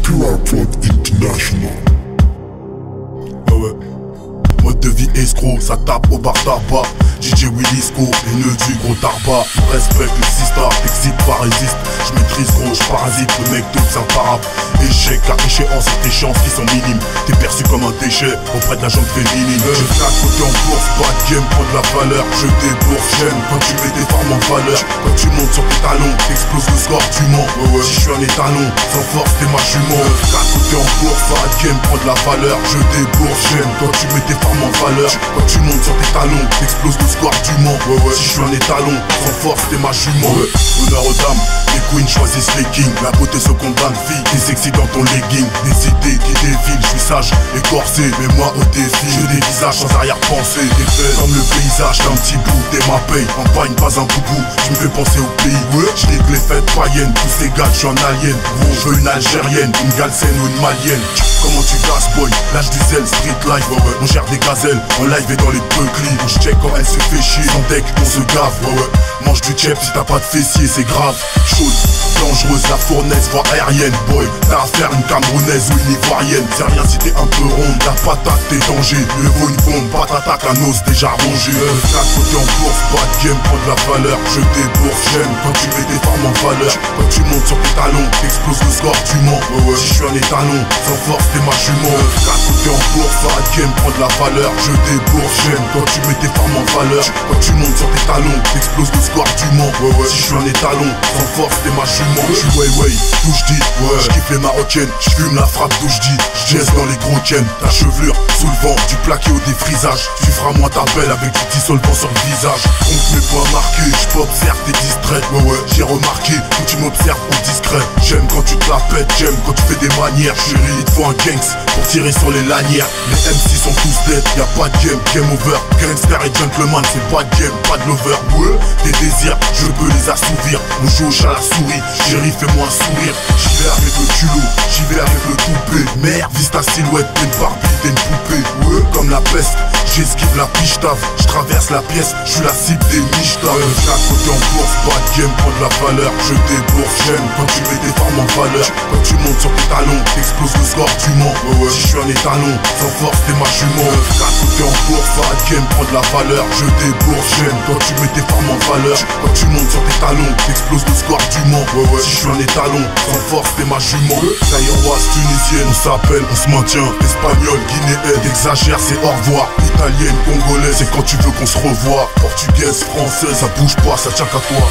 QR Pod International. Ouais. Mode de vie escroc, ça tape au bar tabac. DJ Willisco, haineux du gros tarba. Respecte le système, t'excites pas, résiste. J'maîtrise gros, j'parasite, le mec tout ça parap. Échec à échéance, et tes chances qui sont minimes. T'es perçu comme un déchet auprès de la gente féminine. Je claque côté en bourse, pas de game, prends de la valeur. Je débourse, j'aime quand tu mets des formes en valeur. Quand tu montes sur tes talons, t'exploses le score, tu mens. Si je suis un étalon, sans force t'es ma jument. Je claque côté en bourse, pas de game, prends de la valeur. Je débourse, j'aime quand tu mets des formes en valeur. Quand tu montes sur tes talons, t'exploses le score, tu mens. Si je suis un étalon, sans force t'es ma jument. Honneur aux dames, les queens choisissent les kings. La beauté se combat de vie, t'es sexy dans ton legging. Des idées qui défilent, je suis sage et corsé, mais moi au défi, je dévisage sans arrière-pensée. Des faits comme le paysage d'un petit bout, t'es ma paye. Campagne, pas un boubou, tu me fais penser au pays. Je lis que les fêtes païennes, tous ces gars, je suis un alien. Gros, je veux une algérienne, une galsène ou une malienne. Comment tu gasses boy, l'âge du zèle, street life. On gère des gazelles, en live et dans les peuklis. On check quand elle se fait chier, sans deck, on se gave. Mange du chep si t'as pas de fessier, c'est grave. Chaude, dangereuse, la fournaise, voie aérienne. Boy, t'as affaire une camerounaise ou une ivoirienne. C'est rien si t'es un peu ronde, la patate t'es danger. Le vaut une bombe, pas t'attaque un os déjà rongé. Claque côté en bourse, pas de game, prends de la valeur. Je débourse, j'aime quand tu mets des formes en valeur. Quand tu montes sur tes talons, t'exploses le score, tu mens. Si je suis un étalon, sans force t'es ma jument. Claque côté en bourse, pas de game, prends de la valeur. Je débourse, j'aime quand tu mets tes formes en valeur. Quand tu montes sur tes talons, t'exploses le score, tu mens. Si je suis un étalon, sans force t'es ma jument. Je suis way, tout j'dis, j'kiffe les marocaines. J'fume la frappe d'où j'dis, j'jazz dans les gros ken. Ta chevelure sous le vent, du plaqué au défrisage. Tu feras moins ta belle avec du dissolvant sur le visage. Compte mes points marqués, j'p'observe, t'es distrait. J'ai remarqué que tu m'observes au discret. J'aime quand tu te la pètes, j'aime quand tu fais des manières. Chérie, il te faut un gangs pour tirer sur les lanières. Les MC sont tous dead, y'a pas de game over. Gangster et gentleman, c'est pas de game, pas de lover. Tes désirs, je peux les assouvir. On joue au chat à la souris, chérie, fais-moi un sourire. J'y vais avec le culot, j'y vais avec le toupet. Merde, vise ta silhouette, t'es une Barbie, t'es une poupée. Comme la peste, j'esquive la piche-tave. J'traverse la pièce, j'suis la cible des niches-taves. Chaque côté en bourse, pas de game, prends de la valeur. Je débourse, j'aime quand tu mets des formes en valeur. Quand tu montes sur tes talons, t'exploses le score, tu mens. Si je suis un étalon, sans force t'es ma jument. Chaque côté en bourse, pas de game, prends de la valeur. Je débourse, j'aime quand tu mets tes formes en valeur. Quand tu montes sur tes talons, t'exploses le score, tu mens. Si je suis un étalon, sans force t'es ma jument. Zaïroise, tunisienne, on s'appelle, on se maintient. Espagnol, guinéenne, t'exagères, c'est au revoir. Italienne, congolaise, c'est quand tu veux qu'on se revoie. Portugaise, française, ça bouge pas, ça tient qu'à toi.